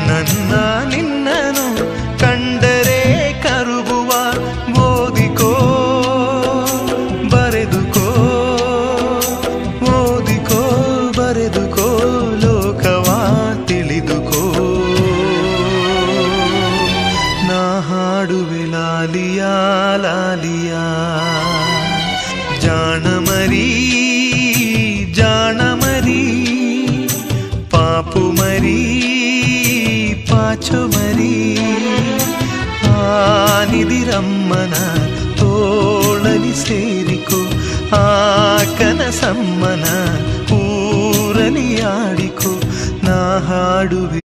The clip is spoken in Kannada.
ನನ್ನ ನಿನ್ನನು ಕಂಡರೆ ಕರುಗುವ ಓದಿಕೋ ಬರೆದುಕೋ ಓದಿಕೋ ಬರೆದುಕೋ ಲೋಕವ ತಿಳಿದುಕೋ ನಾ ಹಾಡುವೆ ಲಾಲಿಯಾ ಲಾಲಿಯಾ ಜಾಣಮರಿ ಜಾಣಮರಿ ಪಾಪು ಮರಿ ಪಾಚು ಮರಿ ಆನಿದಿರಮ್ಮನ ತೋಳಲಿ ಸೇರಿಕೋ ಆ ಕನಸಮ್ಮನ ಊರಲಿ ಆಡಿಕೋ ನಾ ಹಾಡುವೆ